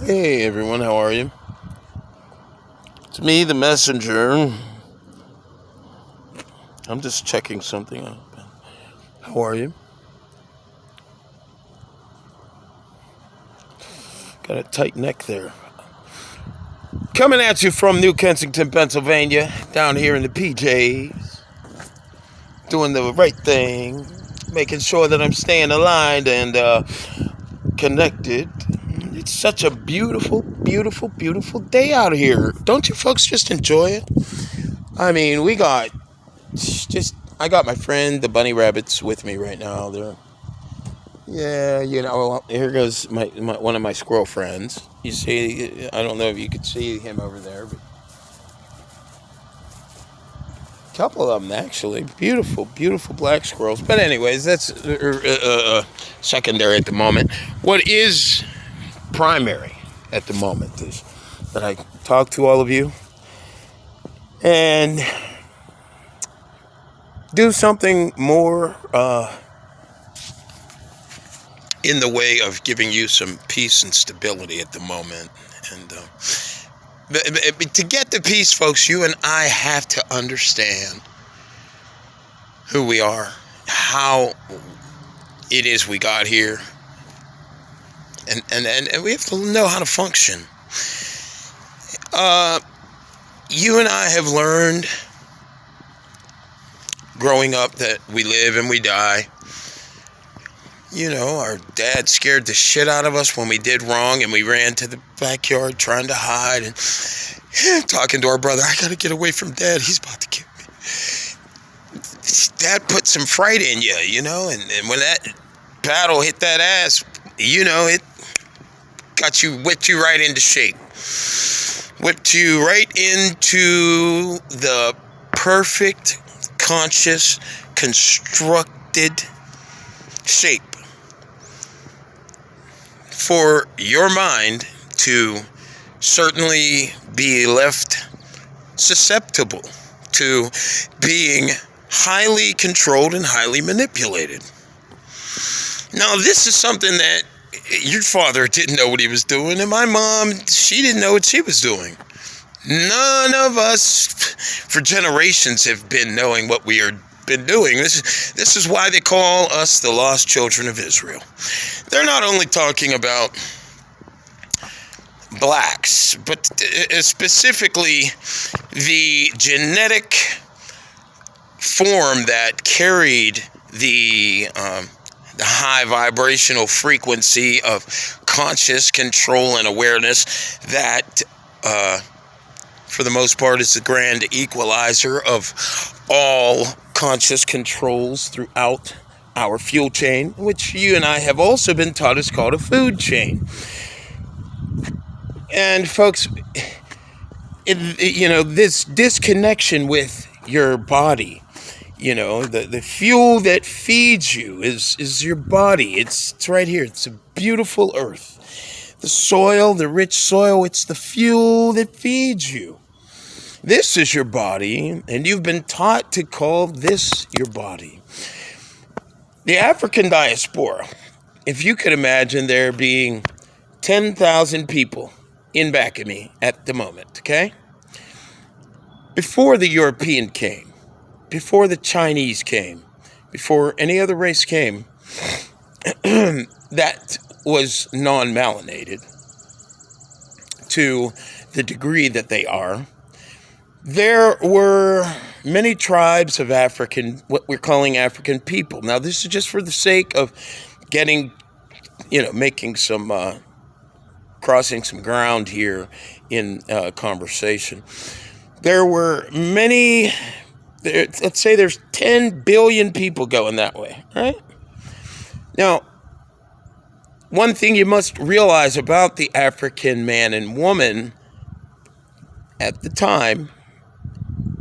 Hey everyone, how are you? It's me, the messenger. I'm just checking something out. How are you? Got a tight neck there. Coming at you from New Kensington, Pennsylvania, down here in the PJs. Doing the right thing, making sure that I'm staying aligned and connected. It's such a beautiful, beautiful, beautiful day out here. Don't you folks just enjoy it? I mean, I got my friend, the bunny rabbits, with me right now. Yeah, here goes my one of my squirrel friends. You see, I don't know if you could see him over there, but a couple of them actually. Beautiful, beautiful black squirrels. But anyways, that's secondary at the moment. What is primary at the moment is that I talk to all of you and do something more in the way of giving you some peace and stability at the moment. And to get the peace, folks, you and I have to understand who we are, how it is we got here, and we have to know how to function. You and I have learned growing up that we live and we die. You know, our dad scared the shit out of us when we did wrong, and we ran to the backyard trying to hide and talking to our brother. I gotta get away from Dad. He's about to kill me. Dad put some fright in you, you know, and when that battle hit that ass, you know, it whipped you right into shape. Whipped you right into the perfect, conscious, constructed shape for your mind to certainly be left susceptible to being highly controlled and highly manipulated. Now, this is something that your father didn't know what he was doing, and my mom, she didn't know what she was doing. None of us for generations have been knowing what we are been doing. This is why they call us the lost children of Israel. They're not only talking about blacks, but specifically the genetic form that carried the high vibrational frequency of conscious control and awareness that for the most part is the grand equalizer of all conscious controls throughout our fuel chain, which you and I have also been taught is called a food chain. And folks, this disconnection with your body, the fuel that feeds you is your body. It's right here. It's a beautiful earth. The soil, the rich soil, it's the fuel that feeds you. This is your body, and you've been taught to call this your body. The African diaspora, if you could imagine there being 10,000 people in back of me at the moment, okay? Before the European came, before the Chinese came, before any other race came, that was non-melanated to the degree that they are. There were many tribes of what we're calling African people. Now, this is just for the sake of getting, making some, crossing some ground here in conversation. There were many, let's say there's 10 billion people going that way, right? Now, one thing you must realize about the African man and woman at the time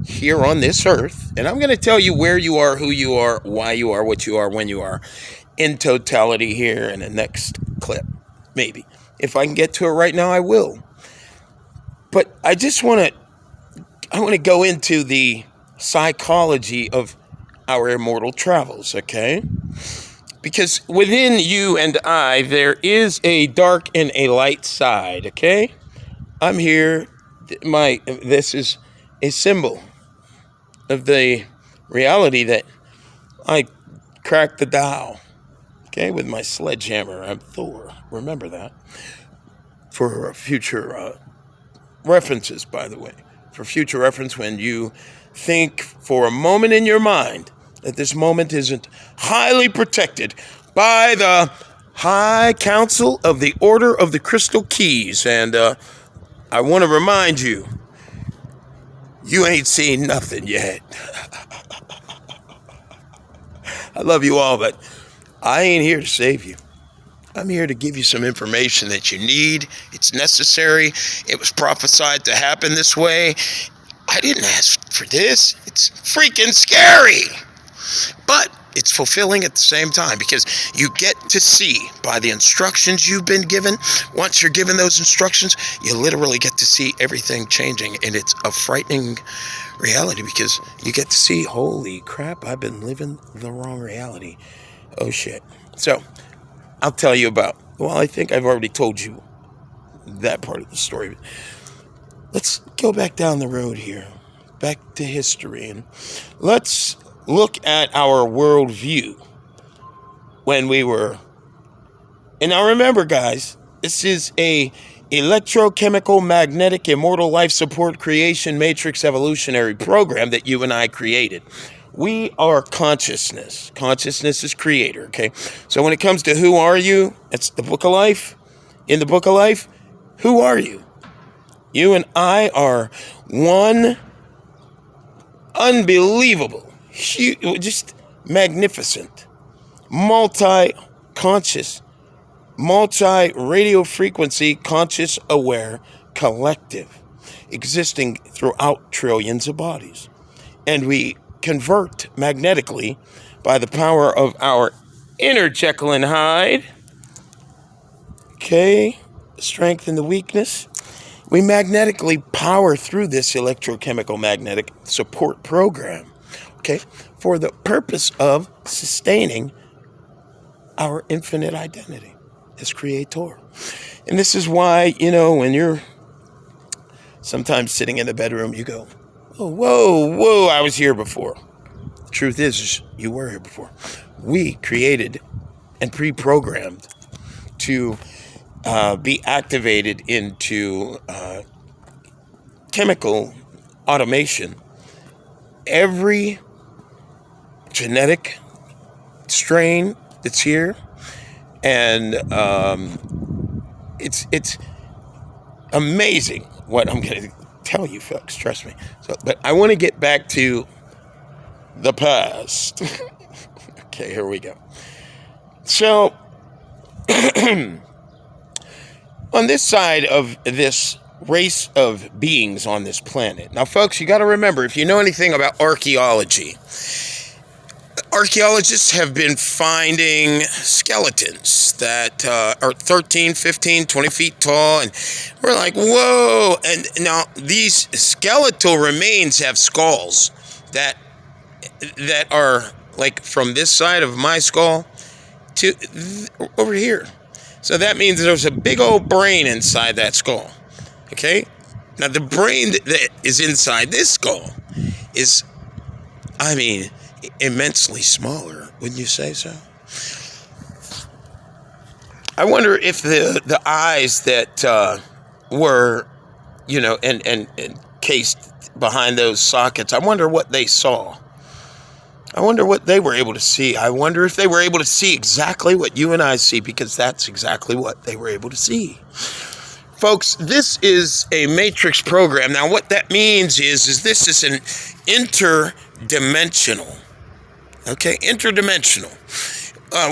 here on this earth, and I'm going to tell you where you are, who you are, why you are, what you are, when you are, in totality here in the next clip, maybe. If I can get to it right now, I will. But I want to go into the psychology of our immortal travels, okay? Because within you and I, there is a dark and a light side, okay? I'm here. This is a symbol of the reality that I cracked the Tao, okay, with my sledgehammer. I'm Thor. Remember that. For future references, by the way. For future reference, when you think for a moment in your mind that this moment isn't highly protected by the High Council of the Order of the Crystal Keys. And I want to remind you, you ain't seen nothing yet. I love you all, but I ain't here to save you. I'm here to give you some information that you need. It's necessary. It was prophesied to happen this way. I didn't ask for this. It's freaking scary. But it's fulfilling at the same time because you get to see by the instructions you've been given. Once you're given those instructions, you literally get to see everything changing. And it's a frightening reality because you get to see, holy crap, I've been living the wrong reality. Oh, shit. So I'll tell you about, well, I think I've already told you that part of the story. Let's go back down the road here, back to history, and let's look at our worldview when we were, and now remember, guys, this is a electrochemical magnetic immortal life support creation matrix evolutionary program that you and I created. We are consciousness. Consciousness is creator, okay? So when it comes to who are you, it's the book of life. In the book of life, who are you? You and I are one unbelievable, huge, just magnificent, multi-conscious, multi-radio frequency, conscious, aware collective existing throughout trillions of bodies. And we convert magnetically by the power of our inner Jekyll and Hyde. Okay, strength and the weakness. We magnetically power through this electrochemical magnetic support program, okay, for the purpose of sustaining our infinite identity as creator. And this is why, you know, when you're sometimes sitting in the bedroom, you go, oh, whoa, I was here before. The truth is you were here before. We created and pre-programmed to be activated into chemical automation. Every genetic strain that's here, and it's amazing what I'm going to tell you, folks. Trust me. So, but I want to get back to the past. Okay, here we go. So, on this side of this race of beings on this planet. Now, folks, you got to remember, if you know anything about archaeology, archaeologists have been finding skeletons that are 13, 15, 20 feet tall, and we're like, whoa. And now these skeletal remains have skulls that are like from this side of my skull to over here. So that means there's a big old brain inside that skull, okay? Now, the brain that is inside this skull is, I mean, immensely smaller, wouldn't you say so? I wonder if the eyes that were, you know, and cased behind those sockets, I wonder what they saw. I wonder what they were able to see. I wonder if they were able to see exactly what you and I see, because that's exactly what they were able to see. Folks, this is a matrix program. Now, what that means is this is an interdimensional, okay, interdimensional,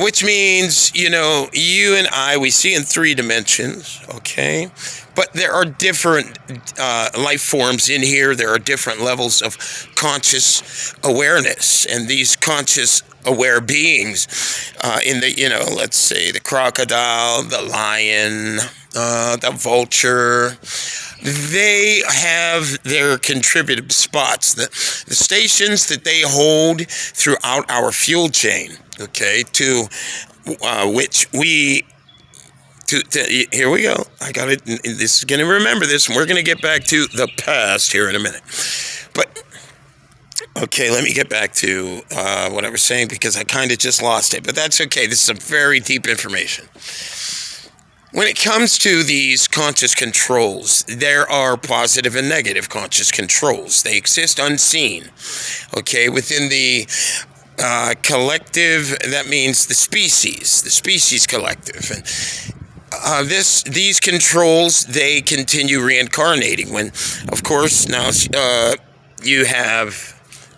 which means, you know, you and I, we see in 3 dimensions, okay, but there are different life forms in here. There are different levels of conscious awareness, and these conscious aware beings in the, you know, let's say the crocodile, the lion, the vulture, they have their contributive spots, the stations that they hold throughout our fuel chain, okay, to which we here we go. I got it. This is going to remember this, and we're going to get back to the past here in a minute. But okay, let me get back to what I was saying because I kind of just lost it. But that's okay. This is some very deep information. When it comes to these conscious controls, there are positive and negative conscious controls. They exist unseen, okay, within the collective. That means the species collective. And these controls, they continue reincarnating. When, of course, now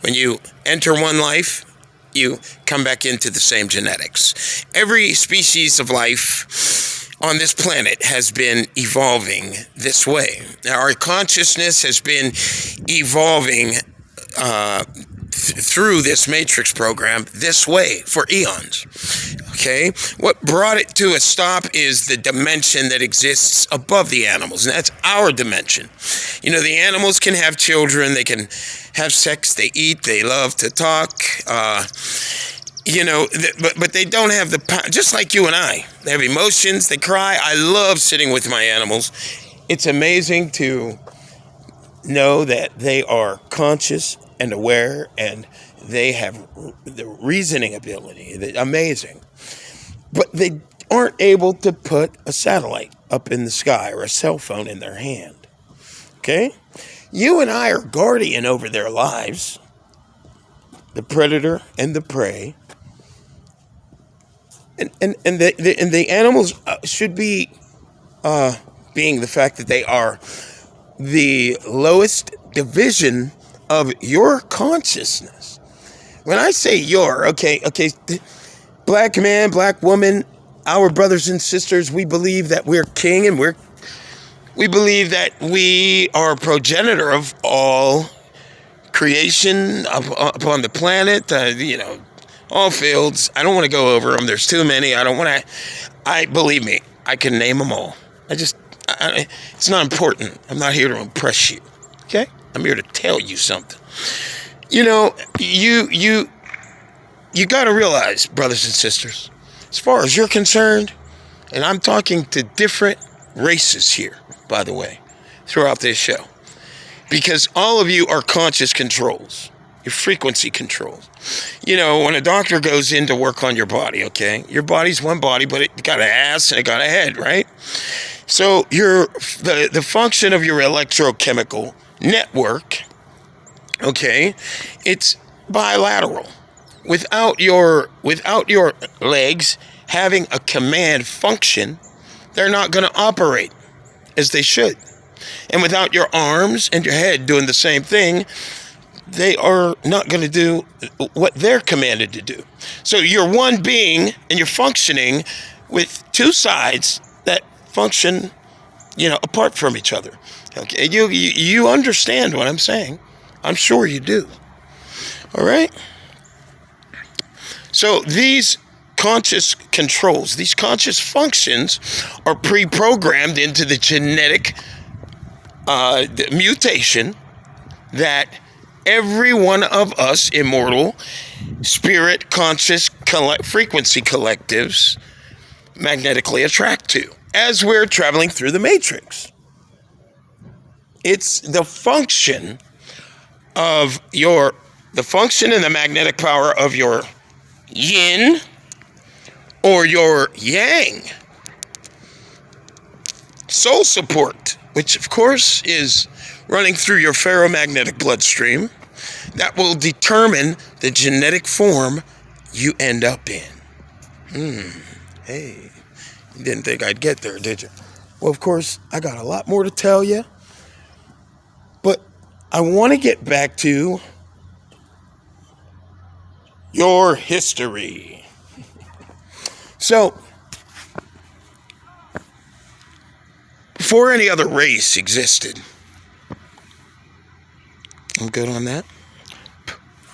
when you enter one life, you come back into the same genetics. Every species of life on this planet has been evolving this way. Now, our consciousness has been evolving through this matrix program this way for eons. Okay? What brought it to a stop is the dimension that exists above the animals, and that's our dimension. You know, the animals can have children, they can have sex, they eat, they love to talk, but they don't have the power, just like you and I. They have emotions, they cry. I love sitting with my animals. It's amazing to know that they are conscious and aware, and they have the reasoning ability. Amazing. But they aren't able to put a satellite up in the sky or a cell phone in their hand. Okay? You and I are guardian over their lives, the predator and the prey. And the animals should be being the fact that they are the lowest division of your consciousness. When I say your, okay, black man, black woman, our brothers and sisters, we believe that we're king, and we believe that we are progenitor of all creation upon the planet, all fields. I don't want to go over them. There's too many. Believe me, I can name them all. It's not important. I'm not here to impress you. Okay? I'm here to tell you something. You got to realize, brothers and sisters, as far as you're concerned, and I'm talking to different races here, by the way, throughout this show, because all of you are conscious controls. Your frequency controls. When a doctor goes in to work on your body, okay? Your body's one body, but it got an ass and it got a head, right? So the function of your electrochemical network, okay, it's bilateral. Without your legs having a command function, they're not going to operate as they should. And without your arms and your head doing the same thing, they are not going to do what they're commanded to do. So you're one being, and you're functioning with two sides that function, apart from each other. Okay, you understand what I'm saying? I'm sure you do. All right? So these conscious controls, these conscious functions are pre-programmed into the genetic mutation that every one of us immortal, spirit, conscious, frequency collectives magnetically attract to as we're traveling through the matrix. It's the function and the magnetic power of your yin or your yang. Soul support, which of course is running through your ferromagnetic bloodstream, that will determine the genetic form you end up in. Hey, you didn't think I'd get there, did you? Well, of course, I got a lot more to tell you, but I want to get back to your history. So, before any other race existed, I'm good on that.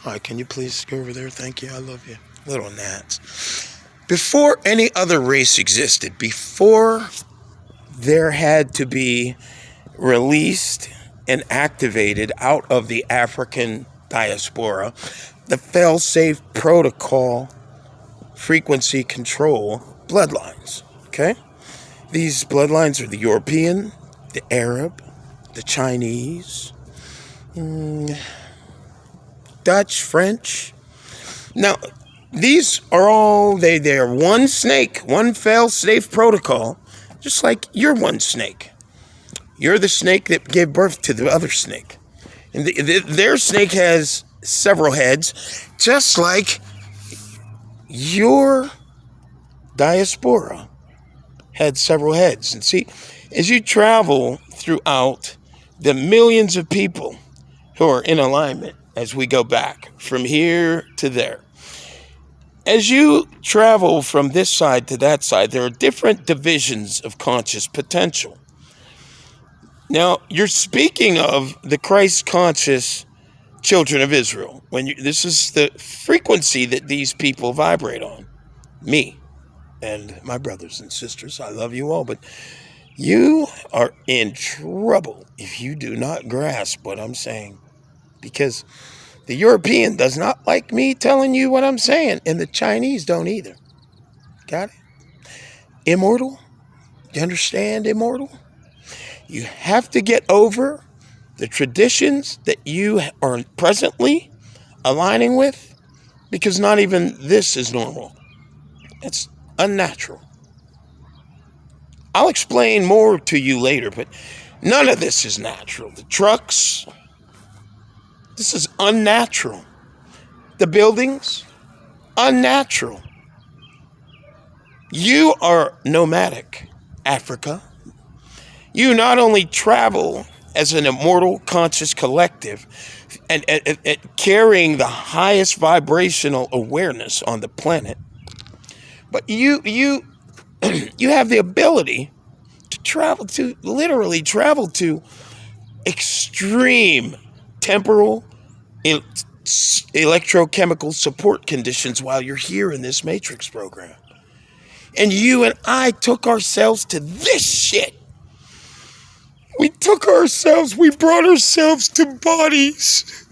All right, can you please go over there? Thank you. I love you. Little gnats. Before any other race existed, before there had to be released and activated out of the African diaspora, the fail-safe protocol frequency control bloodlines. Okay? These bloodlines are the European, the Arab, the Chinese, Dutch, French. Now, these are all, they are one snake, one fail-safe protocol, just like you're one snake. You're the snake that gave birth to the other snake. And their snake has several heads, just like your diaspora had several heads. And see, as you travel throughout the millions of people who are in alignment as we go back from here to there, as you travel from this side to that side, there are different divisions of conscious potential. Now, you're speaking of the Christ-conscious children of Israel. This is the frequency that these people vibrate on. Me and my brothers and sisters, I love you all, but you are in trouble if you do not grasp what I'm saying. Because the European does not like me telling you what I'm saying, and the Chinese don't either. Got it? Immortal? You understand, immortal? You have to get over the traditions that you are presently aligning with, because not even this is normal. It's unnatural. I'll explain more to you later, but none of this is natural. The trucks, this is unnatural. The buildings, unnatural. You are nomadic, Africa. You not only travel as an immortal conscious collective and carrying the highest vibrational awareness on the planet, but you have the ability to literally travel to extreme temporal electrochemical support conditions while you're here in this Matrix program. And you and I took ourselves to this shit. We brought ourselves to bodies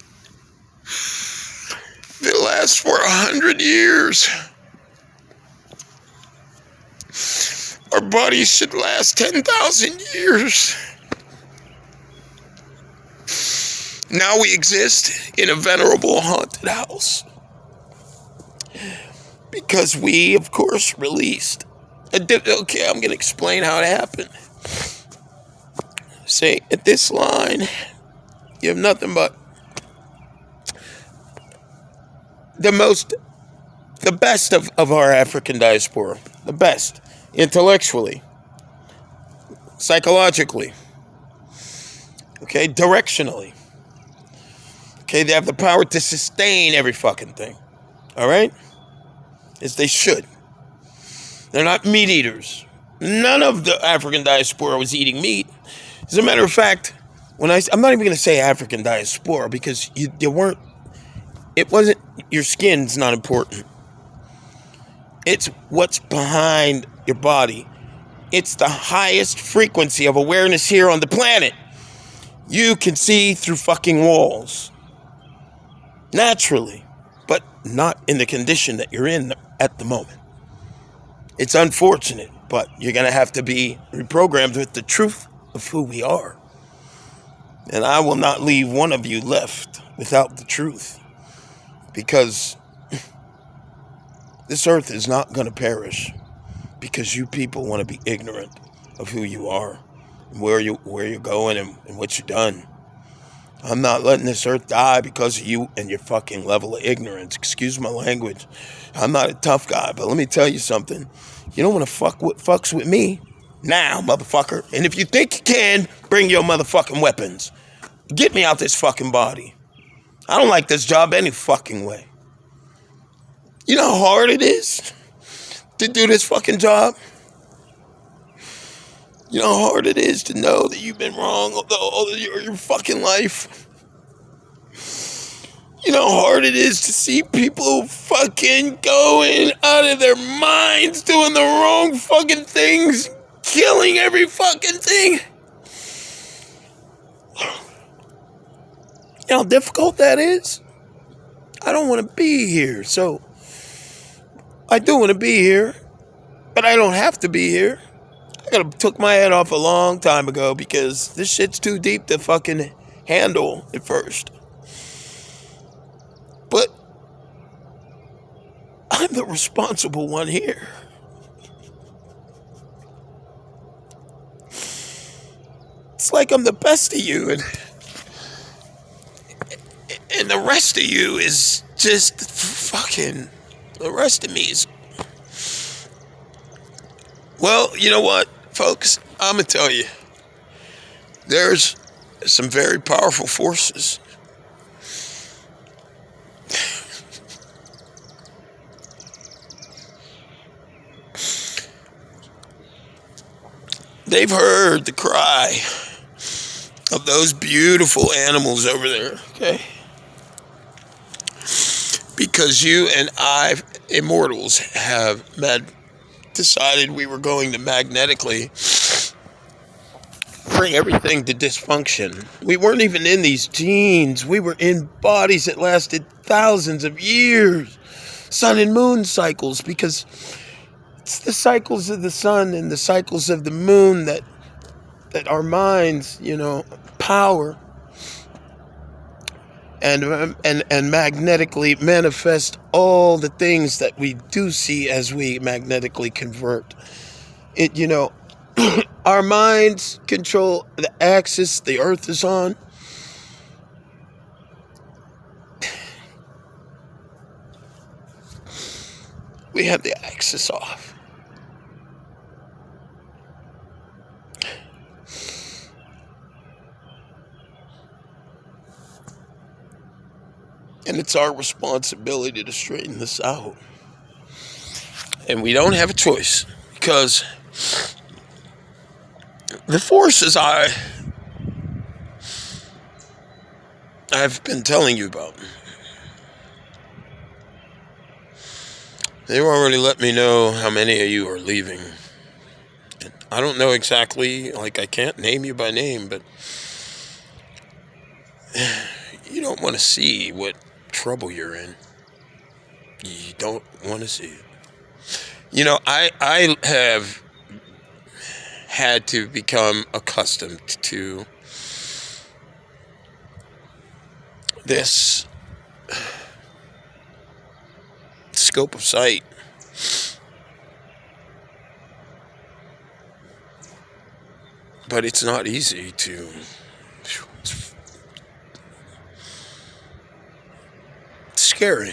that last for 100 years. Our bodies should last 10,000 years. Now we exist in a venerable haunted house. Because we, of course, released. Okay, I'm going to explain how it happened. Say, at this line, you have nothing but the best of our African diaspora. The best. Intellectually. Psychologically. Okay, directionally. Okay, they have the power to sustain every fucking thing. All right? As they should. They're not meat eaters. None of the African diaspora was eating meat. As a matter of fact, I'm not even going to say African diaspora because it wasn't, your skin's not important. It's what's behind your body. It's the highest frequency of awareness here on the planet. You can see through fucking walls. Naturally. But not in the condition that you're in at the moment. It's unfortunate, but you're going to have to be reprogrammed with the truth of who we are. And I will not leave one of you left without the truth. Because this earth is not going to perish because you people want to be ignorant of who you are and where you're going and what you've done. I'm not letting this earth die because of you and your fucking level of ignorance. Excuse my language. I'm not a tough guy, but let me tell you something. You don't want to fucks with me now, motherfucker. And if you think you can, bring your motherfucking weapons. Get me out this fucking body. I don't like this job any fucking way. You know how hard it is to do this fucking job? You know how hard it is to know that you've been wrong all your fucking life? You know how hard it is to see people fucking going out of their minds, doing the wrong fucking things, killing every fucking thing? You know how difficult that is? I don't want to be here, so I do want to be here, but I don't have to be here. I could have took my head off a long time ago because this shit's too deep to fucking handle at first. But I'm the responsible one here. It's like I'm the best of you, and the rest of you is just fucking. The rest of me is. Well, you know what, folks? I'm gonna tell you. There's some very powerful forces. They've heard the cry of those beautiful animals over there, okay? Because you and I, immortals, have decided we were going to magnetically bring everything to dysfunction. We weren't even in these genes. We were in bodies that lasted thousands of years. Sun and moon cycles, because it's the cycles of the sun and the cycles of the moon that our minds, power and magnetically manifest all the things that we do see as we magnetically convert. Our minds control the axis the earth is on. We have the axis off. And it's our responsibility to straighten this out. And we don't have a choice, because the forces I've been telling you about, they've already let me know how many of you are leaving. And I don't know exactly, I can't name you by name, but you don't want to see what trouble you're in. You don't want to see it. I have had to become accustomed to this scope of sight. But it's not easy to. It's scary,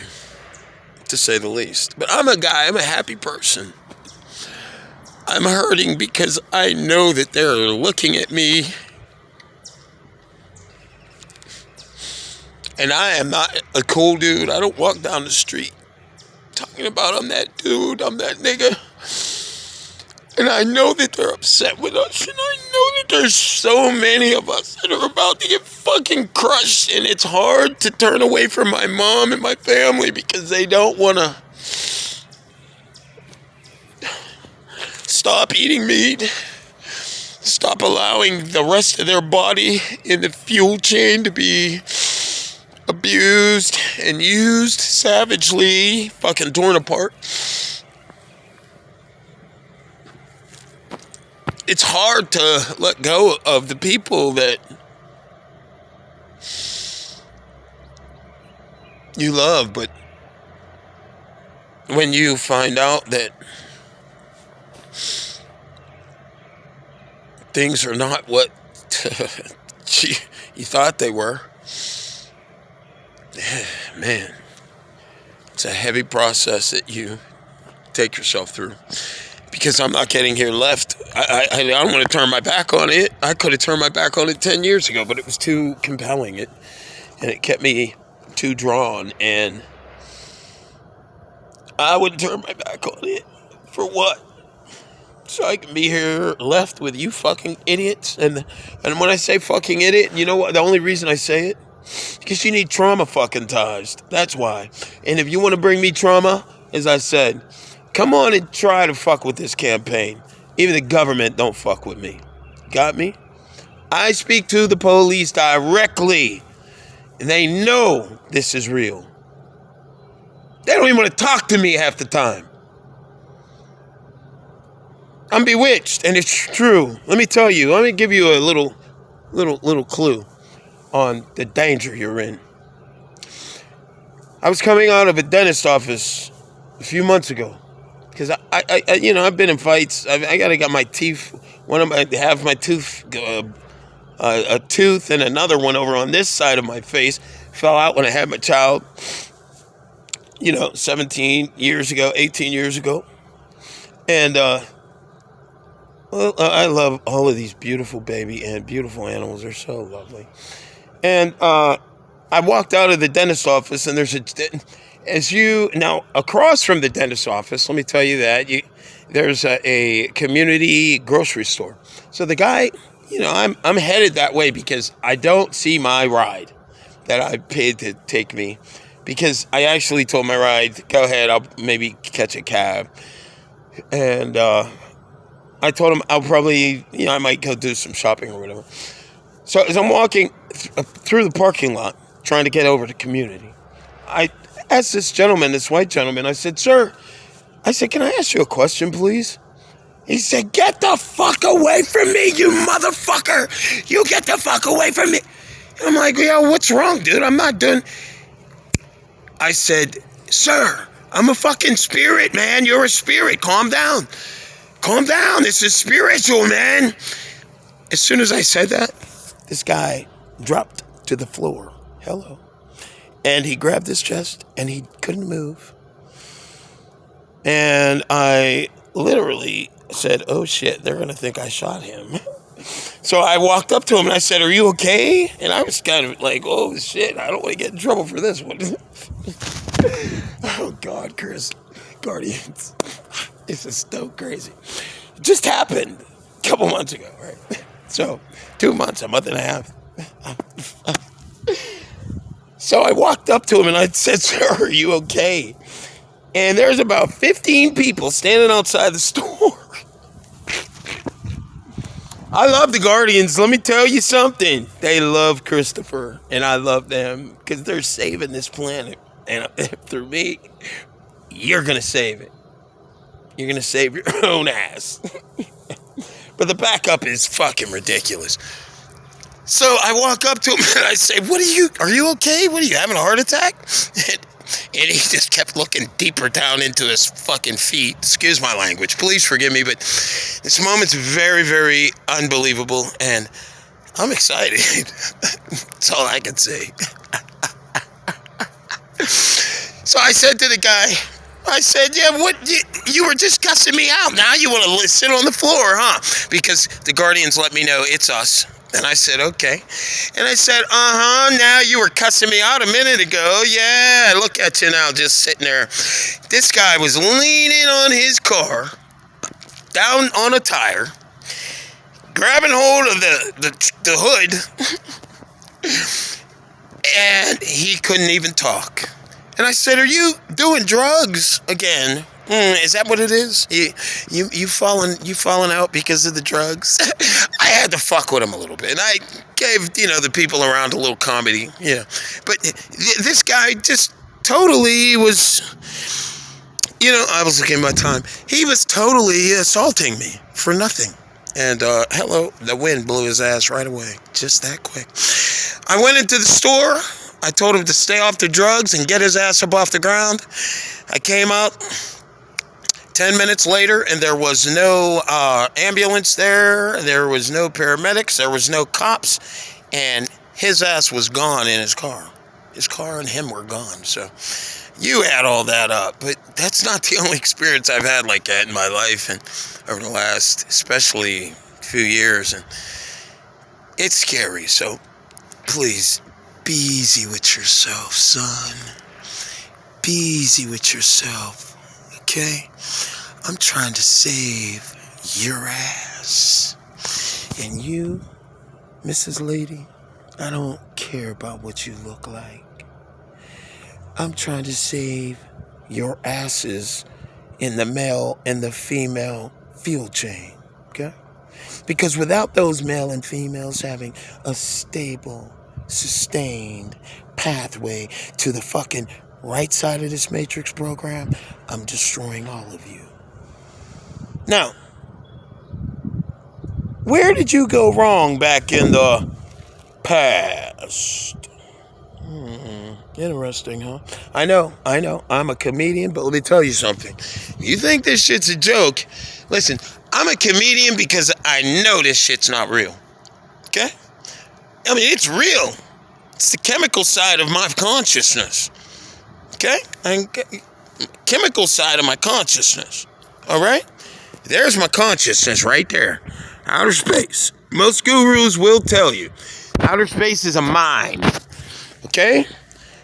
to say the least. But I'm a happy person. I'm hurting because I know that they're looking at me. And I am not a cool dude. I don't walk down the street talking about I'm that dude, I'm that nigga. And I know that they're upset with us. And I know that there's so many of us that are about to get fucking crushed. And it's hard to turn away from my mom and my family because they don't want to stop eating meat, stop allowing the rest of their body in the fuel chain to be abused and used savagely, fucking torn apart. It's hard to let go of the people that you love, but when you find out that things are not what you thought they were, man, it's a heavy process that you take yourself through. Because I'm not getting here left. I don't want to turn my back on it. I could have turned my back on it 10 years ago, but it was too compelling. And it kept me too drawn. And I wouldn't turn my back on it. For what? So I can be here left with you fucking idiots. And when I say fucking idiot, you know what? The only reason I say it? Because you need trauma fucking ties. That's why. And if you want to bring me trauma, as I said, come on and try to fuck with this campaign. Even the government don't fuck with me. Got me? I speak to the police directly. And they know this is real. They don't even want to talk to me half the time. I'm bewitched, and it's true. Let me tell you. Let me give you a little clue on the danger you're in. I was coming out of a dentist office a few months ago because I've been in fights. I gotta get my teeth. Have my tooth, a tooth, and another one over on this side of my face fell out when I had my child. 17 years ago, 18 years ago, and I love all of these beautiful beautiful animals. They're so lovely. And I walked out of the dentist office, and now across from the dentist office, let me tell you that there's a community grocery store. So the guy, I'm headed that way because I don't see my ride that I paid to take me, because I actually told my ride, go ahead, I'll maybe catch a cab. And I told him I'll probably, I might go do some shopping or whatever. So as I'm walking through the parking lot, trying to get over to community, I asked this white gentleman, I said, sir, can I ask you a question, please? He said, get the fuck away from me, you motherfucker. You get the fuck away from me. And I'm like, yo, what's wrong, dude? I'm not doing... I said, sir, I'm a fucking spirit, man. You're a spirit. Calm down. Calm down. This is spiritual, man. As soon as I said that, this guy dropped to the floor. Hello. And he grabbed his chest, and he couldn't move. And I literally said, oh, shit, they're going to think I shot him. So I walked up to him, and I said, are you okay? And I was kind of like, oh, shit, I don't want to get in trouble for this one. Oh, God, Chris. Guardians. This is so crazy. It just happened a couple months ago, right? So 2 months, a month and a half. So I walked up to him, and I said, sir, are you okay? And there's about 15 people standing outside the store. I love the Guardians. Let me tell you something. They love Christopher, and I love them because they're saving this planet. And through me, you're going to save it. You're going to save your own ass. But the backup is fucking ridiculous. So I walk up to him and I say, are you okay? What are you, having a heart attack? And he just kept looking deeper down into his fucking feet. Excuse my language. Please forgive me, but this moment's very, very unbelievable, and I'm excited. That's all I can say. So I said to the guy, yeah, what, you were just cussing me out. Now you want to sit on the floor, huh? Because the Guardians let me know it's us. And I said, okay. And I said, now you were cussing me out a minute ago. Yeah, look at you now, just sitting there. This guy was leaning on his car, down on a tire, grabbing hold of the hood, and he couldn't even talk. And I said, are you doing drugs again? Is that what it is? You falling out because of the drugs? I had to fuck with him a little bit. And I gave, the people around a little comedy. Yeah. But this guy just totally was, I was looking at my time. He was totally assaulting me for nothing. And, the wind blew his ass right away. Just that quick. I went into the store. I told him to stay off the drugs and get his ass up off the ground. I came out 10 minutes later, and there was no ambulance there. There was no paramedics. There was no cops. And his ass was gone in his car. His car and him were gone. So you add all that up. But that's not the only experience I've had like that in my life and over the last, especially, few years. And it's scary. So please, be easy with yourself, son. Be easy with yourself. Okay? I'm trying to save your ass. And you, Mrs. Lady, I don't care about what you look like. I'm trying to save your asses in the male and the female fuel chain. Okay? Because without those male and females having a stable, sustained pathway to the fucking right side of this Matrix program, I'm destroying all of you. Now, Where did you go wrong back in the past? Interesting, huh? I know. I'm a comedian, but let me tell you something. You think this shit's a joke? Listen, I'm a comedian because I know this shit's not real. Okay? I mean, it's real. It's the chemical side of my consciousness. Okay? Chemical side of my consciousness. All right? There's my consciousness right there. Outer space. Most gurus will tell you. Outer space is a mind. Okay?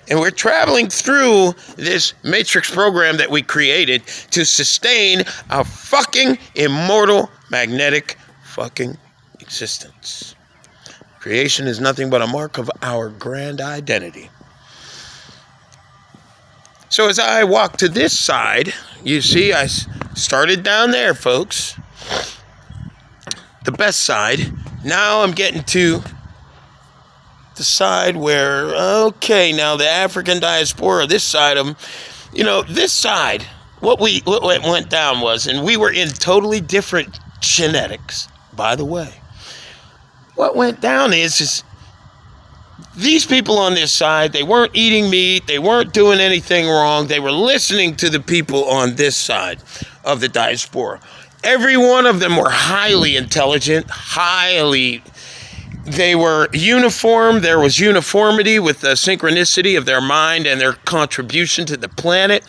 And we're traveling through this matrix program that we created to sustain our fucking immortal magnetic fucking existence. Creation is nothing but a mark of our grand identity. So as I walk to this side, you see I started down there, folks. The best side. Now I'm getting to the side where, okay, now the African diaspora, this side of them, this side, what went down was, and we were in totally different genetics, by the way. What went down is these people on this side, they weren't eating meat, they weren't doing anything wrong, they were listening to the people on this side of the diaspora. Every one of them were highly intelligent, they were uniform. There was uniformity with the synchronicity of their mind and their contribution to the planet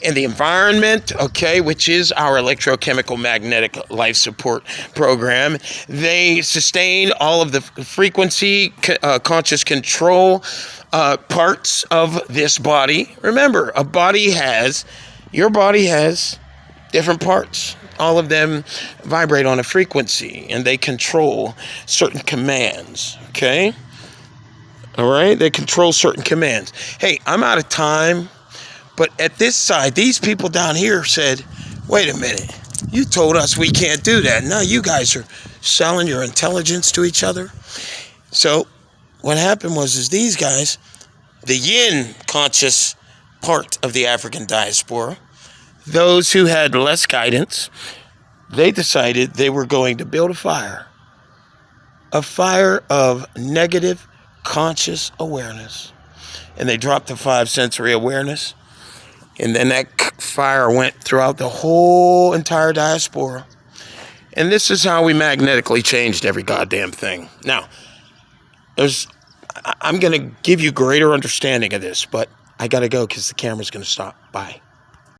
and the environment, okay, which is our electrochemical magnetic life support program. They sustain all of the frequency, conscious control parts of this body. Remember, your body has different parts. All of them vibrate on a frequency, and they control certain commands, okay? All right? They control certain commands. Hey, I'm out of time, but at this side, these people down here said, wait a minute, you told us we can't do that. Now you guys are selling your intelligence to each other. So what happened was these guys, the yin conscious part of the African diaspora, those who had less guidance, they decided they were going to build a fire of negative conscious awareness. And they dropped the 5 sensory awareness. And then that fire went throughout the whole entire diaspora. And this is how we magnetically changed every goddamn thing. Now, I'm going to give you greater understanding of this, but I got to go because the camera's going to stop. Bye.